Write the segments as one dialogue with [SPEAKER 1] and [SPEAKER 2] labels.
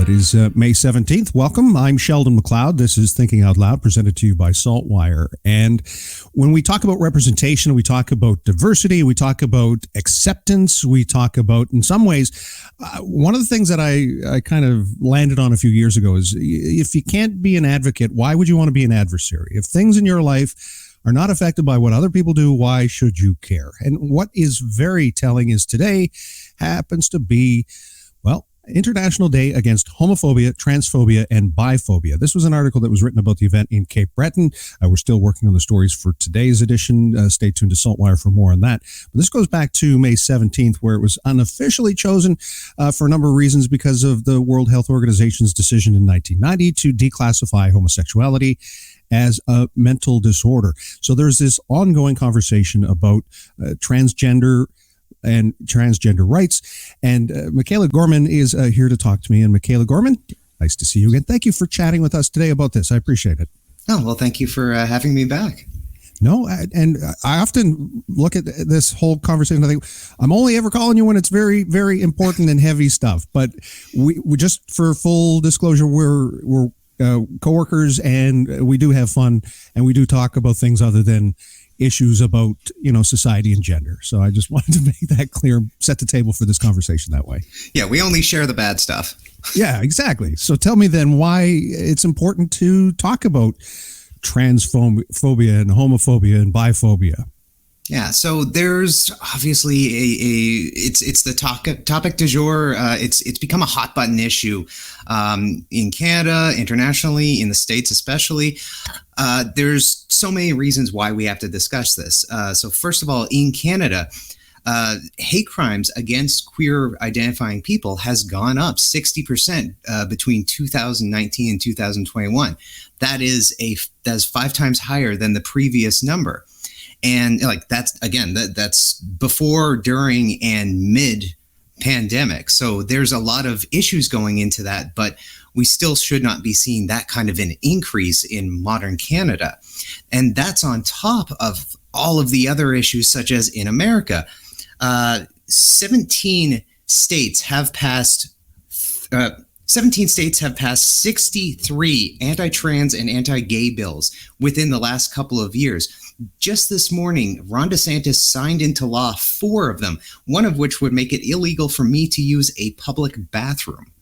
[SPEAKER 1] It is May 17th. Welcome. I'm Sheldon McLeod. This is Thinking Out Loud, presented to you by SaltWire. And when we talk about representation, we talk about diversity, we talk about acceptance, we talk about, in some ways, one of the things that I kind of landed on a few years ago is if you can't be an advocate, why would you want to be an adversary? If things in your life are not affected by what other people do, why should you care? And what is very telling is today happens to be, well, International Day Against Homophobia, Transphobia and Biphobia. This was an article that was written about the event in Cape Breton. We're still working on the stories for today's edition. Stay tuned to SaltWire for more on that. But this goes back to May 17th, where it was unofficially chosen for a number of reasons because of the World Health Organization's decision in 1990 to declassify homosexuality as a mental disorder. So there's this ongoing conversation about transgender and transgender rights. And Mikaela Gorman is here to talk to me. And Mikaela Gorman, nice to see you again. Thank you for chatting with us today about this. I appreciate it.
[SPEAKER 2] Oh, well, thank you for having me back.
[SPEAKER 1] No, and I often look at this whole conversation. I think I'm only ever calling you when it's very, very important and heavy stuff. But we just, for full disclosure, we're coworkers, and we do have fun, and we do talk about things other than issues about, society and gender. So I just wanted to make that clear, set the table for this conversation that way.
[SPEAKER 2] Yeah, we only share the bad stuff.
[SPEAKER 1] Yeah, exactly. So tell me then why it's important to talk about transphobia and homophobia and biphobia.
[SPEAKER 2] Yeah, so there's obviously it's the topic du jour. It's become a hot button issue in Canada, internationally, in the States especially. There's so many reasons why we have to discuss this. So first of all, in Canada, hate crimes against queer identifying people has gone up 60% between 2019 and 2021. That's 5 times higher than the previous number. And that's before, during, and mid pandemic. So there's a lot of issues going into that, but we still should not be seeing that kind of an increase in modern Canada. And that's on top of all of the other issues, such as in America. 17 states have passed 63 anti-trans and anti-gay bills within the last couple of years. Just this morning, Ron DeSantis signed into law 4 of them, one of which would make it illegal for me to use a public bathroom.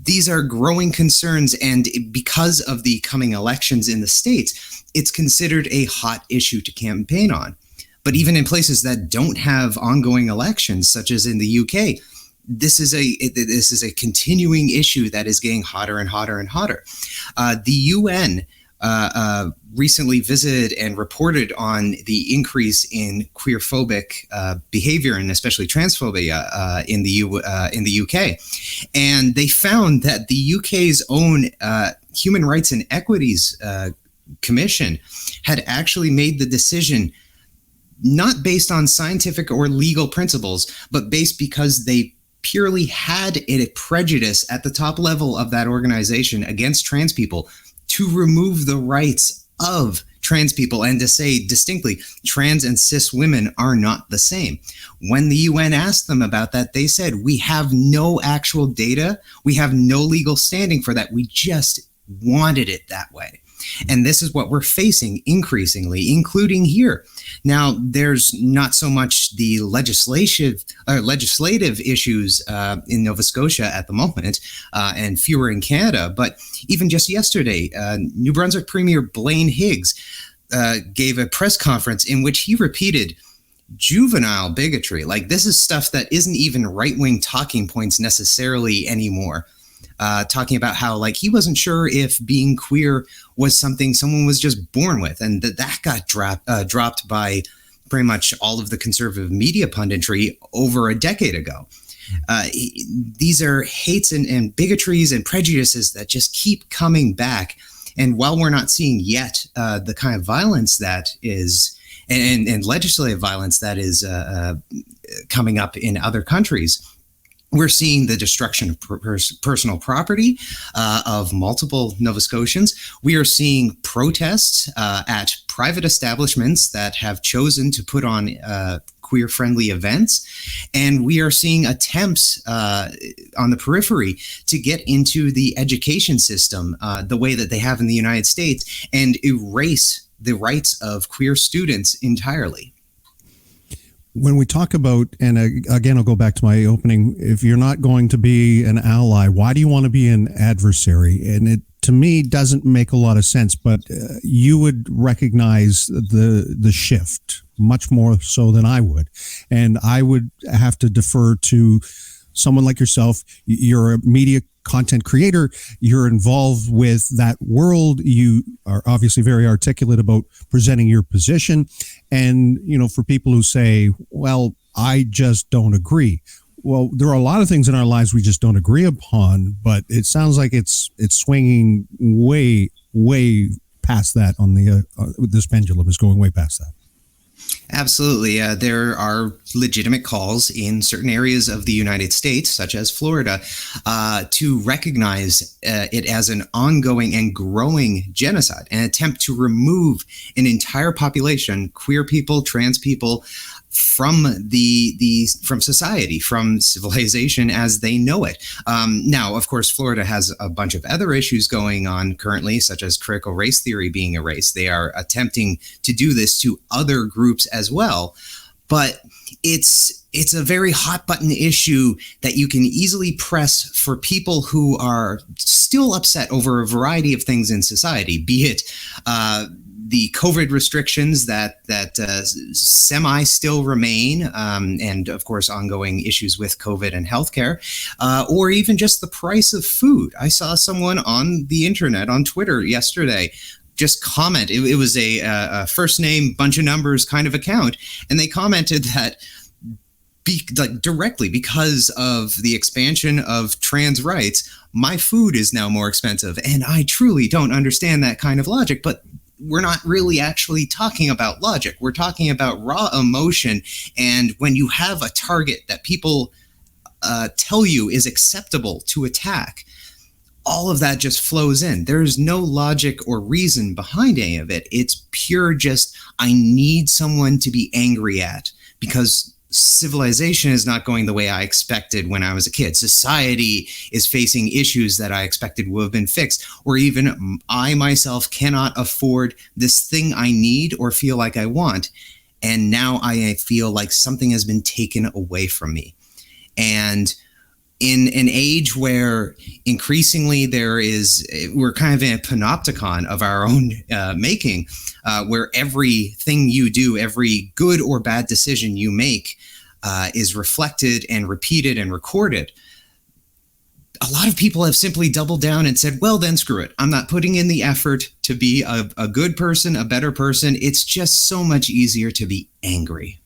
[SPEAKER 2] These are growing concerns, and because of the coming elections in the states, it's considered a hot issue to campaign on. But even in places that don't have ongoing elections, such as in the UK, this is a continuing issue that is getting hotter and hotter and hotter. The UN recently visited and reported on the increase in queerphobic behavior, and especially transphobia in the UK, and they found that the UK's own Human Rights and Equities Commission had actually made the decision not based on scientific or legal principles, but based because they purely had a prejudice at the top level of that organization against trans people, to remove the rights of trans people and to say distinctly, trans and cis women are not the same. When the UN asked them about that, they said, we have no actual data. We have no legal standing for that. We just wanted it that way. And this is what we're facing increasingly, including here. Now, there's not so much the legislative issues in Nova Scotia at the moment, and fewer in Canada. But even just yesterday, New Brunswick Premier Blaine Higgs gave a press conference in which he repeated juvenile bigotry. Like, this is stuff that isn't even right-wing talking points necessarily anymore. Talking about how, like, he wasn't sure if being queer was something someone was just born with, and that got dropped by pretty much all of the conservative media punditry over a decade ago. These are hates and bigotries and prejudices that just keep coming back. And while we're not seeing yet the kind of violence that is, and legislative violence that is coming up in other countries, we're seeing the destruction of personal property of multiple Nova Scotians. We are seeing protests at private establishments that have chosen to put on queer-friendly events. And we are seeing attempts on the periphery to get into the education system the way that they have in the United States and erase the rights of queer students entirely.
[SPEAKER 1] When we talk about, and again, I'll go back to my opening, if you're not going to be an ally, why do you want to be an adversary? And it, to me, doesn't make a lot of sense, but you would recognize the shift much more so than I would. And I would have to defer to someone like yourself. You're a media content creator. You're involved with that world. You are obviously very articulate about presenting your position. And, you know, for people who say, well, I just don't agree. Well, there are a lot of things in our lives we just don't agree upon, but it sounds like it's swinging way past that on the, this pendulum is going way past that.
[SPEAKER 2] Absolutely. There are legitimate calls in certain areas of the United States, such as Florida, to recognize it as an ongoing and growing genocide, an attempt to remove an entire population, queer people, trans people, from from society, from civilization as they know it. Now, of course, Florida has a bunch of other issues going on currently, such as critical race theory being erased. They are attempting to do this to other groups as well. But it's a very hot button issue that you can easily press for people who are still upset over a variety of things in society, be it the COVID restrictions that semi still remain, and of course ongoing issues with COVID and healthcare, or even just the price of food. I saw someone on the internet, on Twitter yesterday, just comment. It was a first name, bunch of numbers kind of account, and they commented that directly because of the expansion of trans rights, my food is now more expensive, and I truly don't understand that kind of logic. But we're not really actually talking about logic. We're talking about raw emotion. And when you have a target that people tell you is acceptable to attack, all of that just flows in. There's no logic or reason behind any of it. It's pure just, I need someone to be angry at because civilization is not going the way I expected when I was a kid. Society is facing issues that I expected would have been fixed, or even I myself cannot afford this thing I need or feel like I want. And now I feel like something has been taken away from me. And in an age where increasingly we're kind of in a panopticon of our own making, where everything you do, every good or bad decision you make is reflected and repeated and recorded. A lot of people have simply doubled down and said, well, then screw it. I'm not putting in the effort to be a good person, a better person. It's just so much easier to be angry.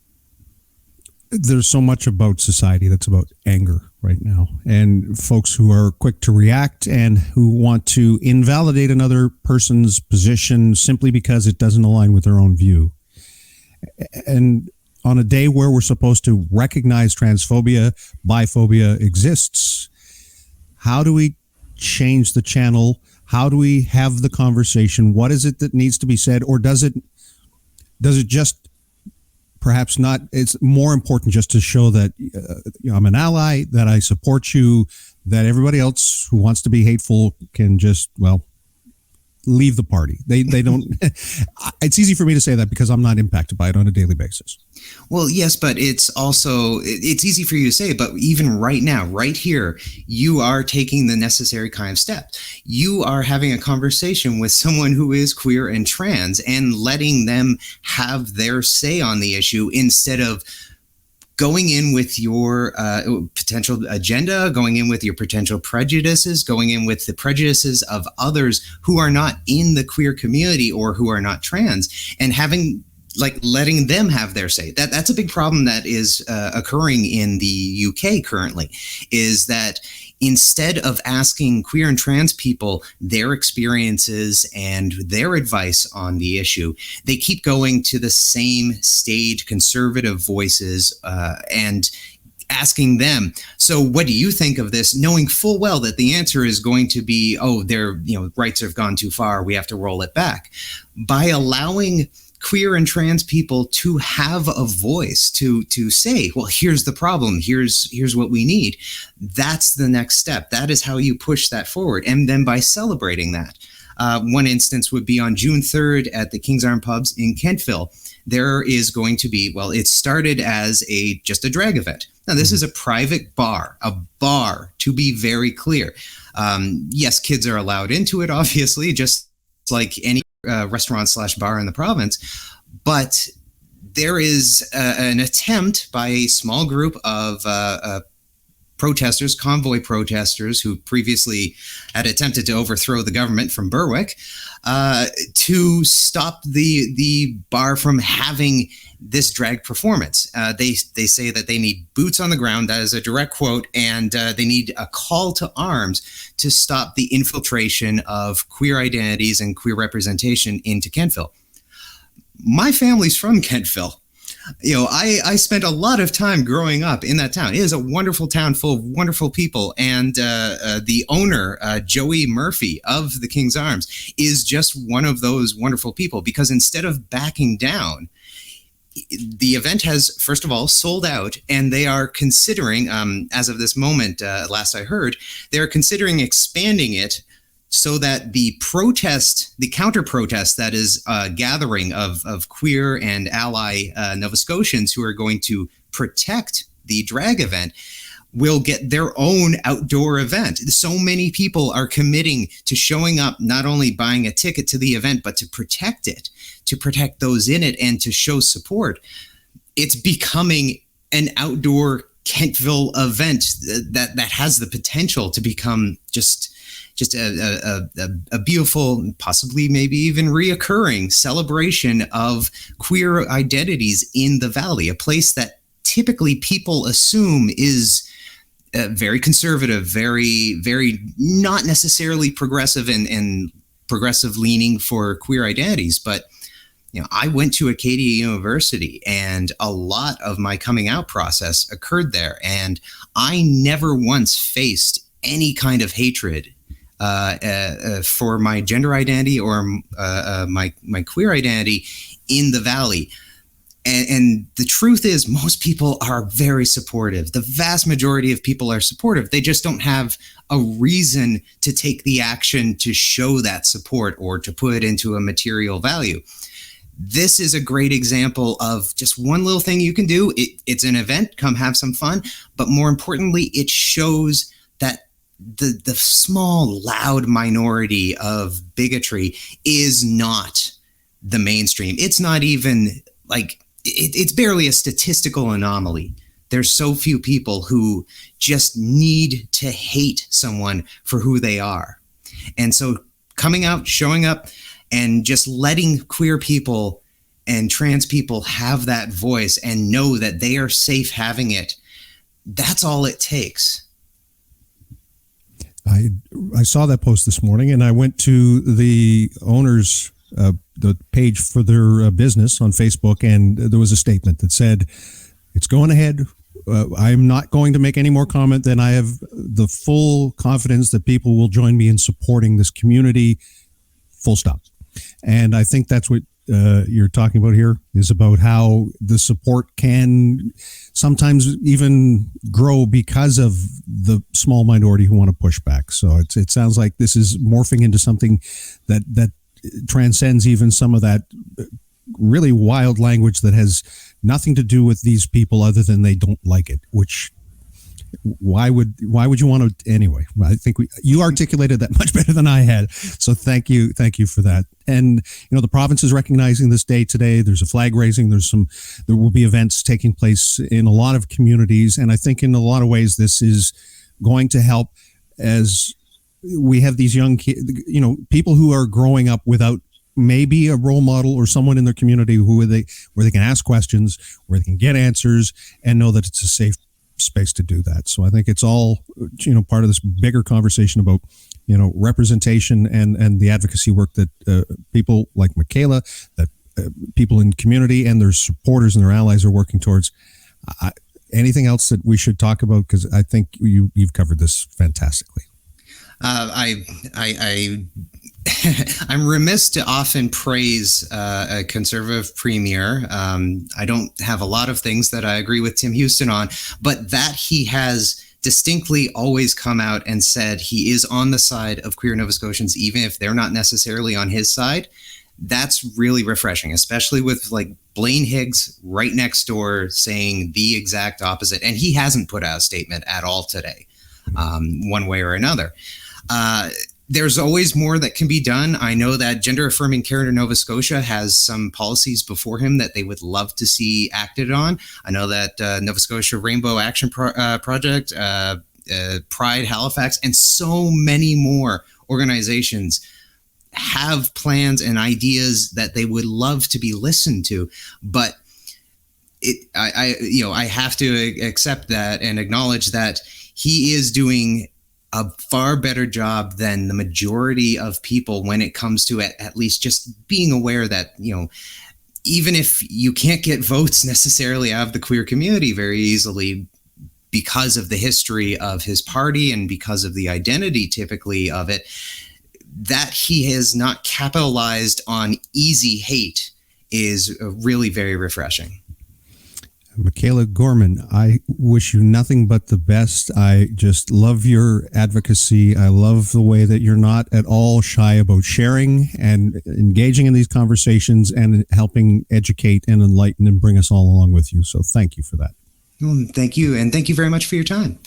[SPEAKER 1] There's so much about society that's about anger right now, and folks who are quick to react and who want to invalidate another person's position simply because it doesn't align with their own view. And on a day where we're supposed to recognize transphobia, biphobia exists, how do we change the channel? How do we have the conversation? What is it that needs to be said? Or does it just perhaps not? It's more important just to show that I'm an ally, that I support you, that everybody else who wants to be hateful can just, well, leave the party. They don't. It's easy for me to say that because I'm not impacted by it on a daily basis.
[SPEAKER 2] Well, yes, but it's easy for you to say, but even right now, right here, you are taking the necessary kind of step. You are having a conversation with someone who is queer and trans and letting them have their say on the issue instead of going in with your potential agenda, going in with your potential prejudices, going in with the prejudices of others who are not in the queer community or who are not trans, and letting them have their say. That's a big problem that is occurring in the UK currently, is that instead of asking queer and trans people their experiences and their advice on the issue, they keep going to the same staid conservative voices and asking them, so what do you think of this, knowing full well that the answer is going to be, oh, their rights have gone too far, we have to roll it back. By allowing queer and trans people to have a voice, to say, well, here's the problem, here's what we need. That's the next step. That is how you push that forward. And then by celebrating that, one instance would be on June 3rd at the King's Arm Pubs in Kentville. There is going to be, well, it started as just a drag event. Now, this is a private bar, to be very clear. Yes, kids are allowed into it, obviously, just like any restaurant/bar in the province. But there is an attempt by a small group of protesters, convoy protesters, who previously had attempted to overthrow the government from Berwick, to stop the bar from having this drag performance. They say that they need boots on the ground. That is a direct quote. And they need a call to arms to stop the infiltration of queer identities and queer representation into Kentville. My family's from Kentville. You know, I spent a lot of time growing up in that town. It is a wonderful town full of wonderful people. And the owner, Joey Murphy of the King's Arms, is just one of those wonderful people, because instead of backing down, the event has, first of all, sold out, and they are considering, as of this moment, last I heard, they're considering expanding it so that the counter-protest that is gathering of queer and ally Nova Scotians who are going to protect the drag event will get their own outdoor event. So many people are committing to showing up, not only buying a ticket to the event, but to protect it, to protect those in it, and to show support. It's becoming an outdoor Kentville event that has the potential to become just a beautiful, possibly maybe even reoccurring celebration of queer identities in the Valley, a place that typically people assume is very conservative, very, very not necessarily progressive and progressive leaning for queer identities. But, you know, I went to Acadia University, and a lot of my coming out process occurred there. And I never once faced any kind of hatred for my gender identity or my queer identity in the Valley. And the truth is, most people are very supportive. The vast majority of people are supportive. They just don't have a reason to take the action to show that support or to put it into a material value. This is a great example of just one little thing you can do. It's an event. Come have some fun. But more importantly, it shows that the small, loud minority of bigotry is not the mainstream. It's not even like... It's barely a statistical anomaly. There's so few people who just need to hate someone for who they are. And so coming out, showing up, and just letting queer people and trans people have that voice and know that they are safe having it, that's all it takes.
[SPEAKER 1] I saw that post this morning, and I went to the owner's the page for their business on Facebook, and there was a statement that said, "It's going ahead. I'm not going to make any more comment than I have the full confidence that people will join me in supporting this community, full stop." And I think that's what you're talking about here, is about how the support can sometimes even grow because of the small minority who want to push back. So it sounds like this is morphing into something that transcends even some of that really wild language that has nothing to do with these people other than they don't like it, which why would you want to anyway? I think you articulated that much better than I had. So thank you for that. And you know, the province is recognizing this day today. There's a flag raising. There will be events taking place in a lot of communities, and I think in a lot of ways this is going to help as we have these young kids, you know, people who are growing up without maybe a role model or someone in their community where they can ask questions, where they can get answers, and know that it's a safe space to do that. So I think it's all, you know, part of this bigger conversation about, you know, representation and the advocacy work that people like Mikaela, that people in community and their supporters and their allies are working towards. Anything else that we should talk about? Because I think you've covered this fantastically.
[SPEAKER 2] I I'm remiss to often praise a conservative premier. I don't have a lot of things that I agree with Tim Houston on, but that he has distinctly always come out and said he is on the side of queer Nova Scotians, even if they're not necessarily on his side. That's really refreshing, especially with like Blaine Higgs right next door saying the exact opposite. And he hasn't put out a statement at all today, one way or another. There's always more that can be done. I know that Gender Affirming Canada Nova Scotia has some policies before him that they would love to see acted on. I know that Nova Scotia Rainbow Action Project, Pride Halifax, and so many more organizations have plans and ideas that they would love to be listened to. But I have to accept that and acknowledge that he is doing a far better job than the majority of people when it comes to at least just being aware that, even if you can't get votes necessarily out of the queer community very easily because of the history of his party and because of the identity typically of it, that he has not capitalized on easy hate is really very refreshing.
[SPEAKER 1] Mikaela Gorman, I wish you nothing but the best. I just love your advocacy. I love the way that you're not at all shy about sharing and engaging in these conversations and helping educate and enlighten and bring us all along with you. So thank you for that.
[SPEAKER 2] Well, thank you. And thank you very much for your time.